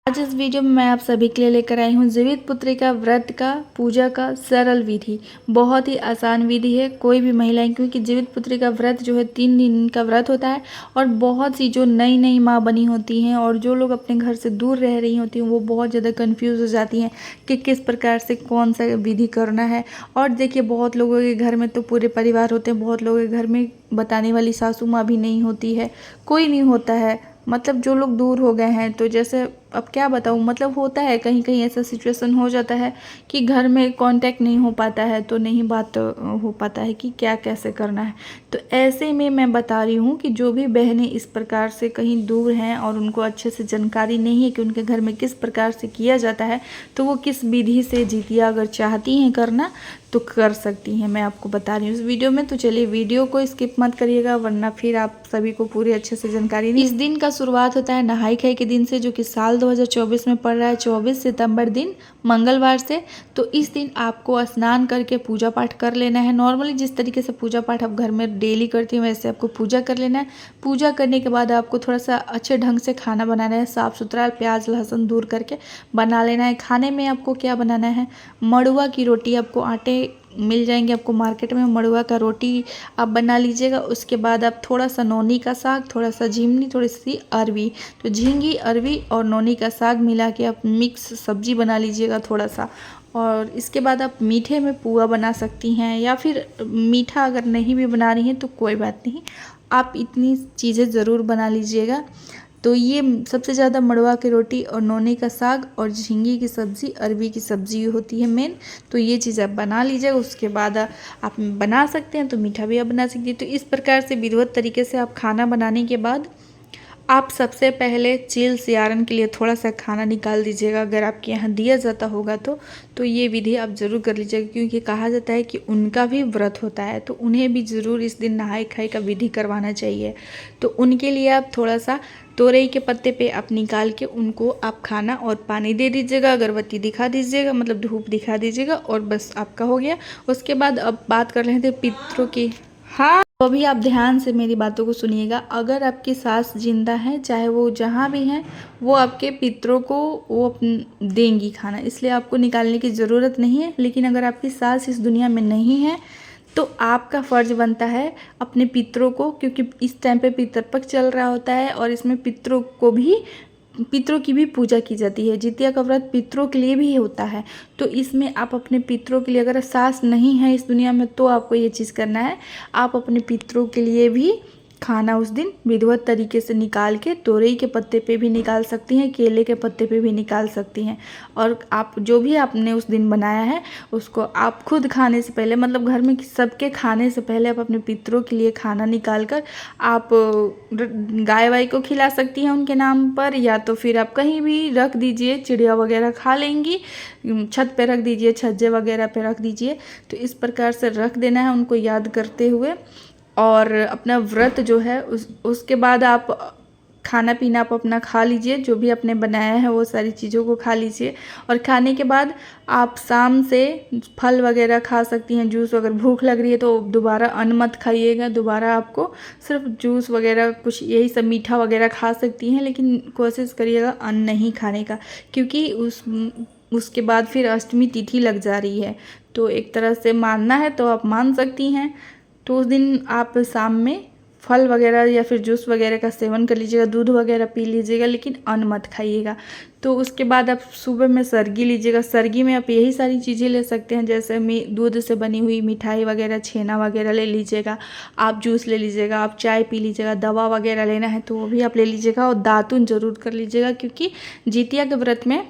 आज इस वीडियो में मैं आप सभी के लिए लेकर आई हूँ जीवित पुत्री का व्रत का पूजा का सरल विधि। बहुत ही आसान विधि है, कोई भी महिलाएं, क्योंकि जीवित पुत्री का व्रत जो है 3 दिन का व्रत होता है। और बहुत सी जो नई नई माँ बनी होती हैं और जो लोग अपने घर से दूर रह रही होती हैं वो बहुत ज़्यादा कंफ्यूज हो जाती हैं कि किस प्रकार से कौन सा विधि करना है। और देखिए, बहुत लोगों के घर में तो पूरे परिवार होते हैं, बहुत लोगों के घर में बताने वाली सासू माँ भी नहीं होती है, कोई नहीं होता है, मतलब जो लोग दूर हो गए हैं। तो जैसे अब क्या बताऊँ, मतलब होता है कहीं कहीं ऐसा सिचुएशन हो जाता है कि घर में कांटेक्ट नहीं हो पाता है, तो नहीं बात हो पाता है कि क्या कैसे करना है। तो ऐसे में मैं बता रही हूँ कि जो भी बहनें इस प्रकार से कहीं दूर हैं और उनको अच्छे से जानकारी नहीं है कि उनके घर में किस प्रकार से किया जाता है, तो वो किस विधि से जितिया अगर चाहती हैं करना तो कर सकती हैं। मैं आपको बता रही हूँ इस वीडियो में। तो चलिए, वीडियो को स्किप मत करिएगा, वरना फिर आप सभी को पूरी अच्छे से जानकारी नहीं। इस दिन का शुरुआत होता है नहाई खाई के दिन से, जो कि साल 2024 में पड़ रहा है 24 सितंबर दिन, मंगलवार से। तो इस दिन आपको स्नान करके पूजा पाठ कर लेना है। नॉर्मली जिस तरीके से पूजा पाठ आप घर में डेली करती हैं वैसे आपको पूजा कर लेना है। पूजा करने के बाद आपको थोड़ा सा अच्छे ढंग से खाना बनाना है, साफ़ सुथरा प्याज लहसुन दूर करके बना लेना है। खाने में आपको क्या बनाना है, मड़ुआ की रोटी, आपको आटे मिल जाएंगे आपको मार्केट में, मड़ुआ का रोटी आप बना लीजिएगा। उसके बाद आप थोड़ा सा नौनी का साग, थोड़ा सा झिंगनी, थोड़ी सी अरवी, तो झींगी अरवी और नौनी का साग मिला के आप मिक्स सब्जी बना लीजिएगा थोड़ा सा। और इसके बाद आप मीठे में पुआ बना सकती हैं, या फिर मीठा अगर नहीं भी बना रही हैं तो कोई बात नहीं, आप इतनी चीज़ें ज़रूर बना लीजिएगा। तो ये सबसे ज़्यादा मड़वा की रोटी और नौनी का साग और झींगी की सब्ज़ी, अरबी की सब्ज़ी होती है मेन। तो ये चीज़ आप बना लीजिएगा। उसके बाद आप बना सकते हैं तो मीठा भी आप बना सकती हैं। तो इस प्रकार से विधिवत तरीके से आप खाना बनाने के बाद आप सबसे पहले चील सियारन के लिए थोड़ा सा खाना निकाल दीजिएगा। अगर आपके यहाँ दिया जाता होगा तो ये विधि आप ज़रूर कर लीजिएगा, क्योंकि कहा जाता है कि उनका भी व्रत होता है, तो उन्हें भी ज़रूर इस दिन नहाई खाई का विधि करवाना चाहिए। तो उनके लिए आप थोड़ा सा तोरई के पत्ते पे आप निकाल के उनको आप खाना और पानी दे दीजिएगा, अगरबत्ती दिखा दीजिएगा, मतलब धूप दिखा दीजिएगा, और बस आपका हो गया। उसके बाद अब बात कर रहे थे पितरों की। हाँ, तो अभी आप ध्यान से मेरी बातों को सुनिएगा। अगर आपकी सास जिंदा है, चाहे वो जहाँ भी हैं, वो आपके पितरों को वो देंगी खाना, इसलिए आपको निकालने की ज़रूरत नहीं है। लेकिन अगर आपकी सास इस दुनिया में नहीं है तो आपका फ़र्ज बनता है अपने पितरों को, क्योंकि इस टाइम पे पितरपक्ष चल रहा होता है और इसमें पितरों की भी पूजा की जाती है। जितिया का व्रत पितरों के लिए भी होता है। तो इसमें आप अपने पितरों के लिए, अगर सास नहीं है इस दुनिया में तो आपको ये चीज़ करना है, आप अपने पितरों के लिए भी खाना उस दिन विधिवत तरीके से निकाल के, तोरई के पत्ते पे भी निकाल सकती हैं, केले के पत्ते पे भी निकाल सकती हैं। और आप जो भी आपने उस दिन बनाया है उसको आप खुद खाने से पहले, मतलब घर में सबके खाने से पहले, आप अपने पितरों के लिए खाना निकाल कर आप गाय वाय को खिला सकती हैं उनके नाम पर, या तो फिर आप कहीं भी रख दीजिए, चिड़िया वगैरह खा लेंगी, छत पे रख दीजिए, छज्जे वगैरह पे रख दीजिए। तो इस प्रकार से रख देना है उनको याद करते हुए। और अपना व्रत जो है उसके बाद आप खाना पीना आप अपना खा लीजिए, जो भी आपने बनाया है वो सारी चीज़ों को खा लीजिए। और खाने के बाद आप शाम से फल वगैरह खा सकती हैं, जूस। अगर भूख लग रही है तो दोबारा अन्न मत खाइएगा, दोबारा आपको सिर्फ जूस वगैरह कुछ यही सब मीठा वगैरह खा सकती हैं, लेकिन कोशिश करिएगा अन्न नहीं खाने का, क्योंकि उसके बाद फिर अष्टमी तिथि लग जा रही है। तो एक तरह से मानना है तो आप मान सकती हैं। तो उस दिन आप शाम में फल वगैरह या फिर जूस वगैरह का सेवन कर लीजिएगा, दूध वगैरह पी लीजिएगा, लेकिन अन्न मत खाइएगा। तो उसके बाद आप सुबह में सरगी लीजिएगा। सरगी में आप यही सारी चीज़ें ले सकते हैं, जैसे दूध से बनी हुई मिठाई वगैरह, छेना वगैरह ले लीजिएगा, आप जूस ले लीजिएगा, आप चाय पी लीजिएगा, दवा वगैरह लेना है तो वो भी आप ले लीजिएगा। और दातुन जरूर कर लीजिएगा, क्योंकि जितिया के व्रत में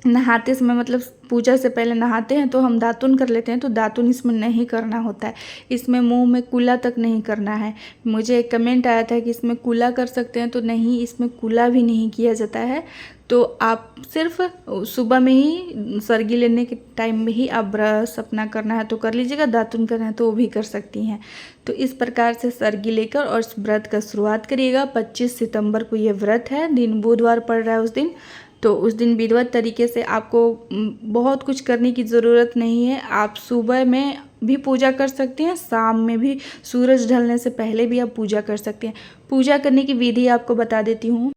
नहाते समय, मतलब पूजा से पहले नहाते हैं तो हम दातुन कर लेते हैं, तो दातुन इसमें नहीं करना होता है। इसमें मुंह में कुला तक नहीं करना है। मुझे एक कमेंट आया था कि इसमें कुला कर सकते हैं, तो नहीं, इसमें कुला भी नहीं किया जाता है। तो आप सिर्फ सुबह में ही सरगी लेने के टाइम में ही आप ब्रश अपना करना है तो कर लीजिएगा, दातुन करना है तो वो भी कर सकती हैं। तो इस प्रकार से सरगी लेकर और इस व्रत का शुरुआत करिएगा। 25 सितंबर को ये व्रत है, दिन बुधवार पड़ रहा है उस दिन। तो उस दिन विधिवत तरीके से आपको बहुत कुछ करने की ज़रूरत नहीं है। आप सुबह में भी पूजा कर सकते हैं, शाम में भी, सूरज ढलने से पहले भी आप पूजा कर सकते हैं। पूजा करने की विधि आपको बता देती हूँ।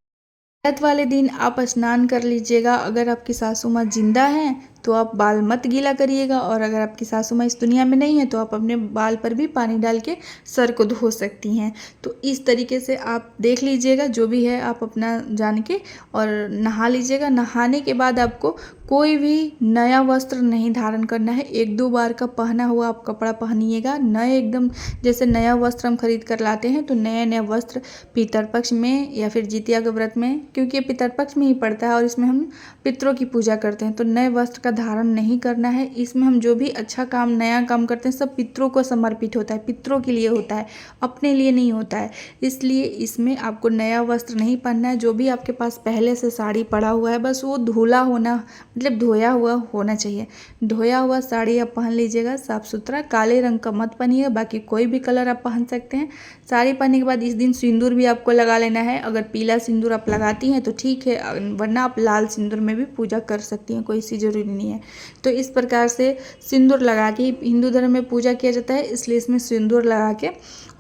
व्रत वाले दिन आप स्नान कर लीजिएगा। अगर आपकी सासू माँ जिंदा हैं तो आप बाल मत गीला करिएगा, और अगर आपकी सासू माँ इस दुनिया में नहीं है तो आप अपने बाल पर भी पानी डाल के सर को धो सकती हैं। तो इस तरीके से आप देख लीजिएगा, जो भी है आप अपना जान के और नहा लीजिएगा। नहाने के बाद आपको कोई भी नया वस्त्र नहीं धारण करना है। 1-2 बार का पहना हुआ आप कपड़ा पहनिएगा। नए एकदम जैसे नया वस्त्र हम खरीद कर लाते हैं, तो नया नया वस्त्र पितरपक्ष में या फिर जितिया के व्रत में, क्योंकि ये पितरपक्ष में ही पड़ता है और इसमें हम पितरों की पूजा करते हैं, तो नए वस्त्र का धारण नहीं करना है। इसमें हम जो भी अच्छा काम नया काम करते हैं सब पितरों को समर्पित होता है, पितरों के लिए होता है, अपने लिए नहीं होता है। इसलिए इसमें आपको नया वस्त्र नहीं पहनना है। जो भी आपके पास पहले से साड़ी पड़ा हुआ है बस वो धुला होना, मतलब धोया हुआ होना चाहिए। धोया हुआ साड़ी आप पहन लीजिएगा, साफ़ सुथरा। काले रंग का मत पहनिए, बाकी कोई भी कलर आप पहन सकते हैं। साड़ी पहनने के बाद इस दिन सिंदूर भी आपको लगा लेना है। अगर पीला सिंदूर आप लगाती हैं तो ठीक है, वरना आप लाल सिंदूर में भी पूजा कर सकती हैं, कोई सी ज़रूरी नहीं है। तो इस प्रकार से सिंदूर लगा के हिंदू धर्म में पूजा किया जाता है, इसलिए इसमें सिंदूर लगा के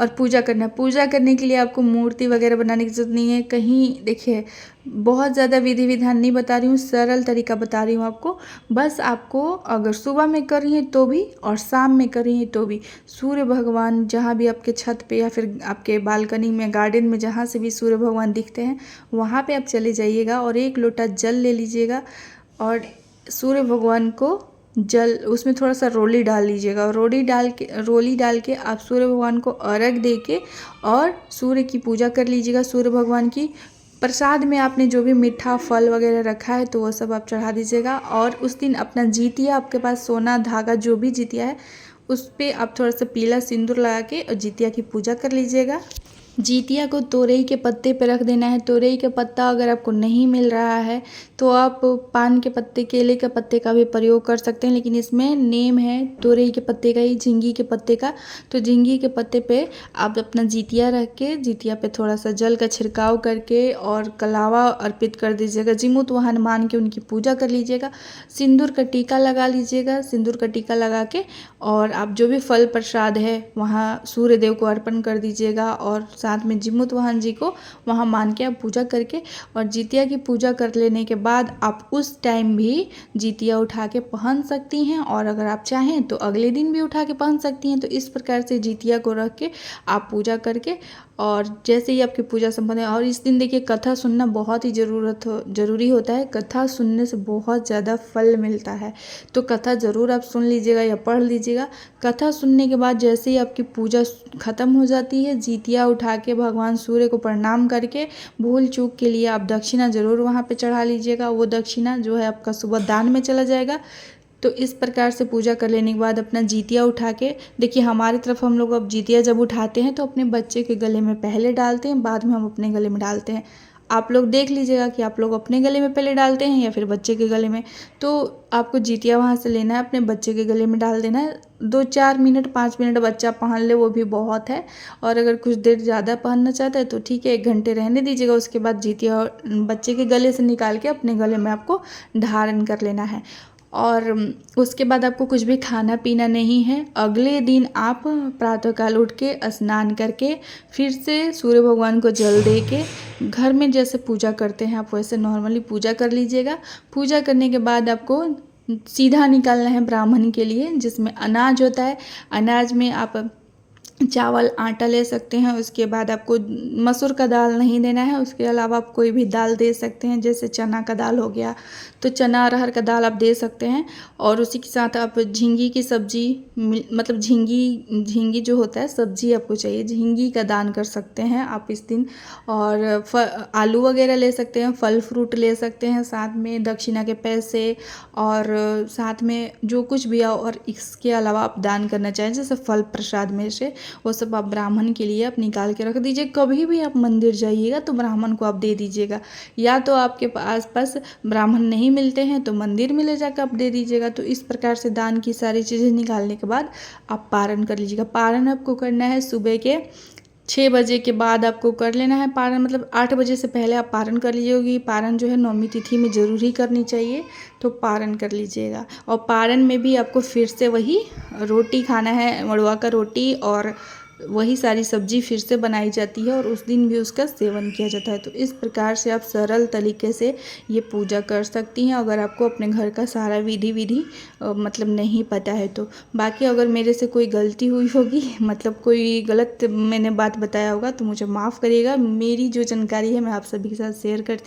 और पूजा करना है। पूजा करने के लिए आपको मूर्ति वगैरह बनाने की जरूरत नहीं है। कहीं देखिए, बहुत ज़्यादा विधि विधान नहीं बता रही हूँ, सरल तरीका बता रही हूँ आपको। बस आपको अगर सुबह में कर रही हैं तो भी और शाम में कर रही हैं तो भी, सूर्य भगवान जहाँ भी आपके छत पे या फिर आपके बालकनी में, गार्डन में, जहाँ से भी सूर्य भगवान दिखते हैं वहाँ पे आप चले जाइएगा और 1 लोटा जल ले लीजिएगा और सूर्य भगवान को जल उसमें थोड़ा सा रोली डाल लीजिएगा। और रोली डाल के आप सूर्य भगवान को अर्घ दे के और सूर्य की पूजा कर लीजिएगा, सूर्य भगवान की। प्रसाद में आपने जो भी मीठा फल वगैरह रखा है तो वो सब आप चढ़ा दीजिएगा। और उस दिन अपना जितिया, आपके पास सोना धागा जो भी जितिया है उस पर आप थोड़ा सा पीला सिंदूर लगा के और जितिया की पूजा कर लीजिएगा। जितिया को तोरई के पत्ते पे रख देना है। तोरई का पत्ता अगर आपको नहीं मिल रहा है तो आप पान के पत्ते, केले के पत्ते का भी प्रयोग कर सकते हैं, लेकिन इसमें नेम है तोरई के पत्ते का ही, झींगी के पत्ते का। तो झींगी के पत्ते पे आप अपना जितिया रख के, जितिया पे थोड़ा सा जल का छिड़काव करके और कलावा अर्पित कर दीजिएगा। जिमुत वाहन मान के उनकी पूजा कर लीजिएगा। सिंदूर का टीका लगा लीजिएगा। सिंदूर का टीका लगा के और आप जो भी फल प्रसाद है वहाँ सूर्य देव को अर्पण कर दीजिएगा और साथ में जिमुत वाहन जी को वहाँ मान के आप पूजा करके, और जितिया की पूजा कर लेने के बाद आप उस टाइम भी जितिया उठा के पहन सकती हैं, और अगर आप चाहें तो अगले दिन भी उठा के पहन सकती हैं। तो इस प्रकार से जितिया को रख के आप पूजा करके, और जैसे ही आपकी पूजा संपन्न है। और इस दिन देखिए, कथा सुनना बहुत ही ज़रूरी होता है। कथा सुनने से बहुत ज़्यादा फल मिलता है, तो कथा ज़रूर आप सुन लीजिएगा या पढ़ लीजिएगा। कथा सुनने के बाद जैसे ही आपकी पूजा ख़त्म हो जाती है, जितिया उठा के भगवान सूर्य को प्रणाम करके भूल चूक के लिए आप दक्षिणा ज़रूर वहाँ पे चढ़ा लीजिएगा। वो दक्षिणा जो है आपका सुबह दान में चला जाएगा। तो इस प्रकार से पूजा कर लेने के बाद अपना जितिया उठा के, देखिए हमारी तरफ हम लोग अब जितिया जब उठाते हैं तो अपने बच्चे के गले में पहले डालते हैं, बाद में हम अपने गले में डालते हैं। आप लोग देख लीजिएगा कि आप लोग अपने गले में पहले डालते हैं या फिर बच्चे के गले में। तो आपको जितिया वहाँ से लेना है, अपने बच्चे के गले में डाल देना है। 2-4 मिनट 5 मिनट बच्चा पहन ले वो भी बहुत है, और अगर कुछ देर ज़्यादा पहनना चाहता है तो ठीक है, 1 घंटे रहने दीजिएगा। उसके बाद जितिया बच्चे के गले से निकाल के अपने गले में आपको धारण कर लेना है। और उसके बाद आपको कुछ भी खाना पीना नहीं है। अगले दिन आप प्रातःकाल उठ के स्नान करके फिर से सूर्य भगवान को जल दे के घर में जैसे पूजा करते हैं आप वैसे नॉर्मली पूजा कर लीजिएगा। पूजा करने के बाद आपको सीधा निकालना है ब्राह्मण के लिए, जिसमें अनाज होता है। अनाज में आप चावल, आटा ले सकते हैं। उसके बाद आपको मसूर का दाल नहीं देना है। उसके अलावा आप कोई भी दाल दे सकते हैं, जैसे चना का दाल हो गया तो चना, अरहर का दाल आप दे सकते हैं। और उसी के साथ आप झींगी की सब्जी, मतलब झींगी जो होता है सब्जी आपको चाहिए, झींगी का दान कर सकते हैं आप इस दिन। और आलू वगैरह ले सकते हैं, फल फ्रूट ले सकते हैं, साथ में दक्षिणा के पैसे और साथ में जो कुछ भी आओ। और इसके अलावा आप दान करना चाहें जैसे फल प्रसाद में से, वो सब आप ब्राह्मण के लिए आप निकाल के रख दीजिए। कभी भी आप मंदिर जाइएगा तो ब्राह्मण को आप दे दीजिएगा, या तो आपके पास ब्राह्मण नहीं मिलते हैं तो मंदिर में ले जाकर आप दे दीजिएगा। तो इस प्रकार से दान की सारी चीज़ें निकालने के बाद आप पारण कर लीजिएगा। पारण आपको करना है सुबह के 6 बजे के बाद आपको कर लेना है पारण, मतलब 8 बजे से पहले आप पारण कर लीजिएगी। पारण जो है नौमी तिथि में ज़रूर ही करनी चाहिए, तो पारण कर लीजिएगा। और पारण में भी आपको फिर से वही रोटी खाना है, मड़ुआ का रोटी और वही सारी सब्जी फिर से बनाई जाती है और उस दिन भी उसका सेवन किया जाता है। तो इस प्रकार से आप सरल तरीके से ये पूजा कर सकती हैं अगर आपको अपने घर का सारा विधि मतलब नहीं पता है तो। बाकी अगर मेरे से कोई गलती हुई होगी मतलब कोई गलत मैंने बात बताया होगा तो मुझे माफ़ करिएगा। मेरी जो जानकारी है मैं आप सभी के साथ शेयर करती